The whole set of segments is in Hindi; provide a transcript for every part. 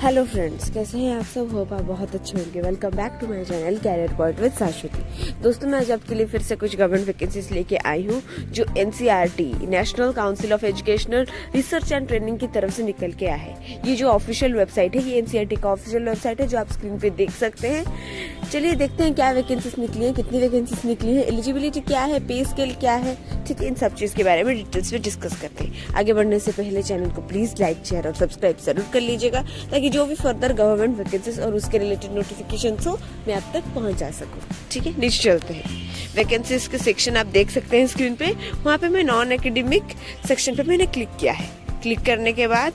हेलो फ्रेंड्स, कैसे हैं आप सब? होप आप बहुत अच्छे होंगे। Welcome back to my channel career point with Shashwati. दोस्तों, मैं आज आपके लिए फिर से कुछ गवर्नमेंट वैकेंसीज लेके आई हूँ जो NCERT national council of educational research and training की तरफ से निकल के आया है। ये जो ऑफिशियल वेबसाइट है, ये एनसीईआरटी का ऑफिशियल वेबसाइट है जो आप स्क्रीन पे देख सकते हैं। चलिए देखते हैं क्या वैकेंसीज निकली है, कितनी वैकेंसीज निकली है, एलिजिबिलिटी क्या है, पे स्केल क्या है, ठीक है। इन सब चीज के बारे में डिटेल्स में डिस्कस करते हैं। आगे बढ़ने से पहले चैनल को प्लीज लाइक, शेयर और सब्सक्राइब जरूर कर लीजिएगा ताकि जो भी फर्दर गवर्नमेंट वैकेंसीज और उसके रिलेटेड नोटिफिकेशंस हो मैं आप तक पहुंच जा सकूं। ठीक है, नीचे चलते हैं। वैकेंसीज के सेक्शन आप देख सकते हैं स्क्रीन पे। वहाँ पे मैं नॉन एकेडमिक सेक्शन पे मैंने क्लिक किया है। क्लिक करने के बाद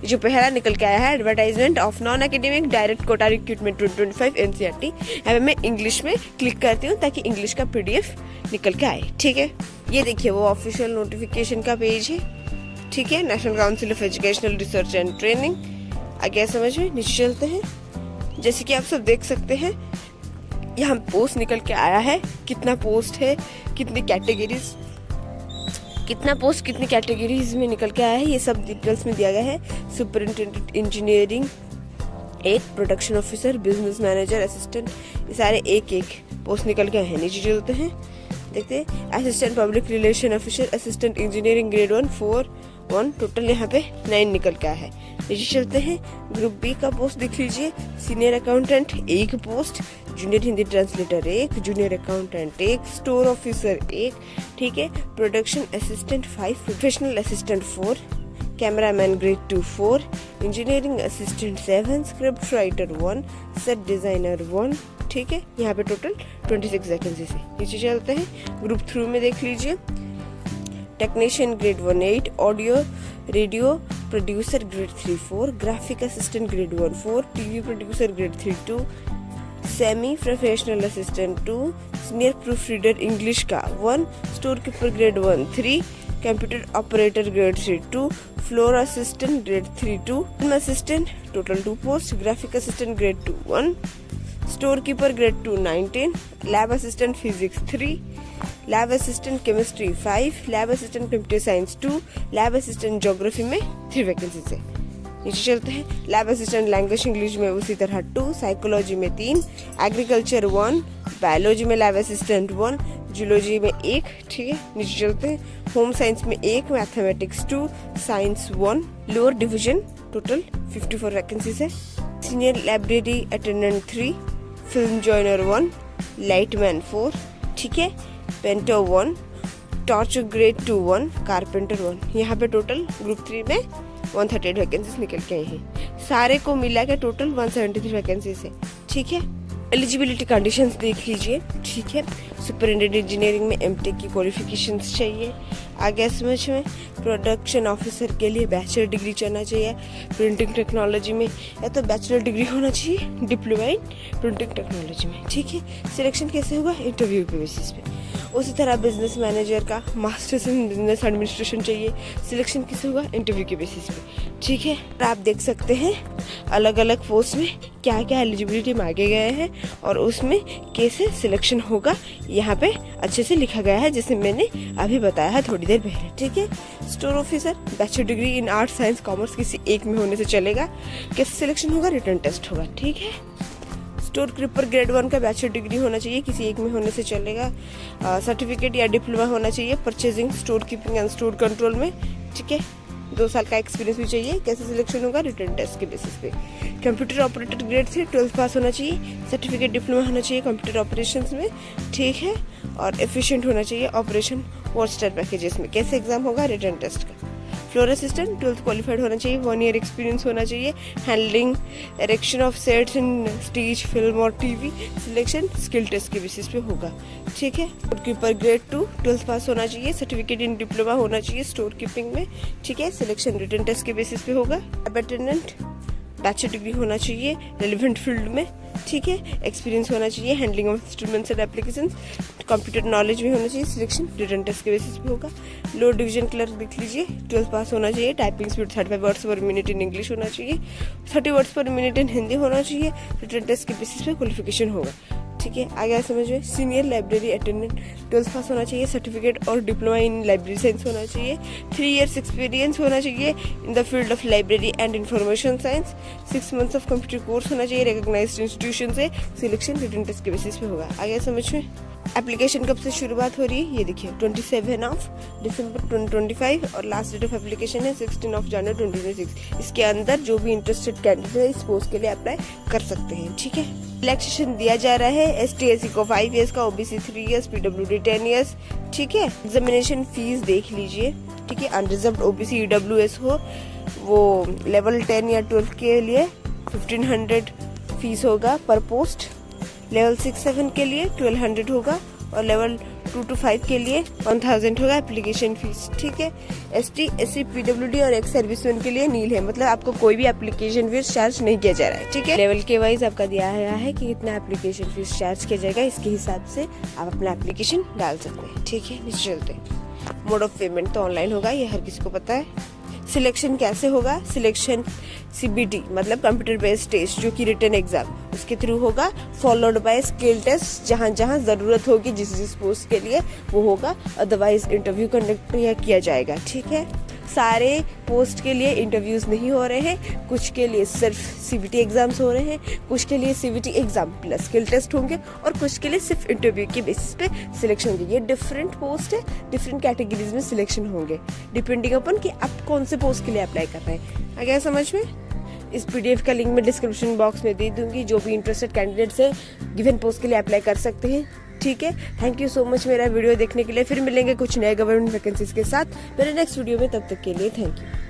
जो पहला निकल के आया है, advertisement of non academic direct quota recruitment 2025 NCERT. यहाँ पे मैं इंग्लिश में क्लिक करती हूँ ताकि इंग्लिश का पीडीएफ निकल के आए। ठीक है, ये देखिए वो ऑफिशियल नोटिफिकेशन का पेज है। ठीक है, national council of educational research and training. आगे समझ में, नीचे चलते हैं। जैसे कि आप सब देख सकते हैं, यहाँ पोस्ट निकल के आया है, कितना पोस्ट है, कितनी कैटेगरीज, कितना पोस्ट कितनी कैटेगरीज में निकल के आया है, ये सब डिटेल्स में दिया गया है। सुपरिंटेंडेंट इंजीनियरिंग एक, production officer, business manager, assistant, ये सारे एक एक पोस्ट निकल के आए हैं। नीचे चलते हैं, देखते हैं। Assistant public relation officer, assistant engineering grade 1 4 1, total यहाँ पे 9 निकल के आया है। नीचे चलते हैं। ग्रुप बी का पोस्ट देख लीजिए। सीनियर अकाउंटेंट एक पोस्ट, जूनियर हिंदी ट्रांसलेटर एक, जूनियर अकाउंटेंट एक, स्टोर ऑफिसर एक, ठीक है। Production assistant 5, professional assistant 4, cameraman grade 2 4, engineering assistant 7, script writer 1, set designer 1, ठीक है। यहाँ पे टोटल 26 वैकेंसीज है। नीचे चलते हैं। ग्रुप 3 में देख लीजिए। Technician grade 1 8, audio radio producer grade 3 4, graphic assistant grade 1 4, TV producer grade 3 2, semi professional assistant 2, senior proof reader English का 1, store keeper grade 1 3, computer operator grade 3 2, floor assistant grade 3 2, assistant total 2 post, graphic assistant grade 2 1, store keeper grade 2 19, lab assistant physics 3, lab assistant chemistry 5, lab assistant computer science 2, lab assistant geography में 3 वैकेंसीज है। नीचे चलते हैं। लैब असिस्टेंट लैंग्वेज इंग्लिश में उसी तरह 2, साइकोलॉजी में 3, एग्रीकल्चर 1, बायोलॉजी में लैब असिस्टेंट 1, जूलॉजी में 1, ठीक है। नीचे चलते हैं। होम साइंस में 1, mathematics 2, science 1, lower division total 54 vacancies है। Senior library attendant 3, film joiner 1, lightman 4, ठीक है। पेंटर 1, टॉर्चर ग्रेड 2 1, कारपेंटर 1। यहाँ पे टोटल ग्रुप 3 में 138 वैकेंसीज निकल के आई हैं। सारे को मिला के टोटल 173 वैकेंसीज है, ठीक है। एलिजिबिलिटी कंडीशंस देख लीजिए, ठीक है। सुपरिटेंडेंट इंजीनियरिंग में एमटेक की क्वालिफिकेशंस चाहिए। आगे समझ में। प्रोडक्शन ऑफिसर के लिए बैचलर डिग्री चलना चाहिए प्रिंटिंग टेक्नोलॉजी में, या तो बैचलर डिग्री होना चाहिए डिप्लोमा इन प्रिंटिंग टेक्नोलॉजी में, ठीक है। सिलेक्शन कैसे होगा? इंटरव्यू के बेसिस पे। उसी तरह बिजनेस मैनेजर का मास्टर्स इन बिजनेस एडमिनिस्ट्रेशन चाहिए, सिलेक्शन किसे होगा? इंटरव्यू के बेसिस पे, ठीक है। आप देख सकते हैं अलग अलग पोस्ट में क्या क्या एलिजिबिलिटी मांगे गए हैं और उसमें कैसे सिलेक्शन होगा यहाँ पे अच्छे से लिखा गया है, जैसे मैंने अभी बताया है थोड़ी देर पहले, ठीक है। Store officer bachelor degree in arts science commerce किसी एक में होने से चलेगा। कैसे सिलेक्शन होगा? रिटर्न टेस्ट होगा, ठीक है। स्टोर कीपर ग्रेड 1 का बैचलर डिग्री होना चाहिए, किसी एक में होने से चलेगा। सर्टिफिकेट या डिप्लोमा होना चाहिए purchasing, store keeping and store control में, ठीक है। 2 साल का एक्सपीरियंस भी चाहिए। कैसे सिलेक्शन होगा? रिटर्न टेस्ट के बेसिस पे। कंप्यूटर ऑपरेटर ग्रेड 3 12th पास होना चाहिए, सर्टिफिकेट डिप्लोमा होना चाहिए कंप्यूटर ऑपरेशंस में, ठीक है। और एफिशिएंट होना चाहिए ऑपरेशन वर्कस्टेट पैकेजेस में। कैसे एग्जाम होगा? रिटर्न टेस्ट का। फ्लोर असिस्टेंट 12th क्वालिफाइड होना चाहिए, 1 ईयर एक्सपीरियंस होना चाहिए। Handling erection of sets in stage, film और टीवी, सिलेक्शन स्किल टेस्ट के बेसिस पे होगा, ठीक है। स्टोर कीपर ग्रेड 2 12th पास होना चाहिए, सर्टिफिकेट इन डिप्लोमा होना चाहिए स्टोर कीपिंग में, ठीक है। सिलेक्शन रिटर्न टेस्ट के बेसिस पे होगा। लैब अटेंडेंट बैचलर डिग्री होना चाहिए रेलिवेंट फील्ड में, ठीक है। एक्सपीरियंस होना चाहिए handling of instruments and applications, computer knowledge भी होना चाहिए। सिलेक्शन रिटर्न टेस्ट के बेसिस पे होगा। लोअर डिवीजन क्लर्क देख लीजिए, 12th पास होना चाहिए, टाइपिंग स्पीड 35 वर्ड्स पर मिनट इन इंग्लिश होना चाहिए, 30 वर्ड्स पर मिनट इन हिंदी होना चाहिए। रिटर्न टेस्ट के बेसिस पे क्वालिफिकेशन होगा। ठीक है, आगे समझ में। सीनियर लाइब्रेरी अटेंडेंट 12th पास होना चाहिए, सर्टिफिकेट और डिप्लोमा इन लाइब्रेरी साइंस होना चाहिए, 3 years एक्सपीरियंस होना चाहिए in the field of library and information science, 6 months of computer course होना चाहिए, रिकॉग्नाइज्ड इंस्टीट्यूशन से, सिलेक्शन रिटन टेस्ट के बेसिस पे होगा। आगे समझ में। एप्लीकेशन कब से शुरुआत हो रही है ये देखिए, 27 December 2025 और लास्ट डेट ऑफ एप्लीकेशन है 16 January 2026। इसके अंदर जो भी इंटरेस्टेड कैंडिडेट है इस पोस्ट के लिए अप्लाई कर सकते हैं। ठीक है, रिलैक्सेशन दिया जा रहा है ST/SC को 5 years का, OBC 3 years, PWD 10 years। ठीक है, एग्जामिनेशन फीस देख लीजिए। ठीक है, अनरिजर्व्ड OBC EWS हो वो लेवल 10 या 12 के लिए 1500 फीस होगा पर पोस्ट, लेवल 6-7 के लिए 1200 होगा और लेवल 2 to 5 के लिए 1000 होगा एप्लीकेशन फीस। ठीक है, ST/SC PWD और एक्स सर्विसमैन के लिए नील है, मतलब आपको कोई भी एप्लीकेशन फीस चार्ज नहीं किया जा रहा है। ठीक है, लेवल के वाइज आपका दिया गया है कि कितना एप्लीकेशन फीस चार्ज किया जाएगा, इसके हिसाब से आप अपना एप्लीकेशन डाल सकते हैं। ठीक है, नीचे चलते हैं। मोड ऑफ पेमेंट तो ऑनलाइन होगा, ये हर किसी को पता है। सिलेक्शन कैसे होगा, सिलेक्शन CBT मतलब कंप्यूटर बेस्ड टेस्ट जो कि रिटन एग्जाम उसके थ्रू होगा, फॉलोड बाय स्किल टेस्ट जहां जहां जरूरत होगी जिस पोस्ट के लिए वो होगा, अदरवाइज इंटरव्यू कंडक्ट किया जाएगा। ठीक है, सारे पोस्ट के लिए इंटरव्यूज नहीं हो रहे हैं, कुछ के लिए सिर्फ CBT एग्जाम्स हो रहे हैं, कुछ के लिए CBT exam plus skill test होंगे और कुछ के लिए सिर्फ इंटरव्यू के बेसिस पे सिलेक्शन होंगे। ये डिफरेंट पोस्ट है, डिफरेंट कैटेगरीज में सिलेक्शन होंगे डिपेंडिंग अपन कि आप कौन से पोस्ट के लिए अप्लाई कर रहे हैं। आ गया समझ में। इस PDF का लिंक मैं डिस्क्रिप्शन बॉक्स में दे दूंगी, जो भी इंटरेस्टेड कैंडिडेट्स है गिवन पोस्ट के लिए अप्लाई कर सकते हैं। ठीक है, थैंक यू सो मच मेरा वीडियो देखने के लिए। फिर मिलेंगे कुछ नए गवर्नमेंट वैकेंसीज के साथ मेरे नेक्स्ट वीडियो में, तब तक के लिए थैंक यू।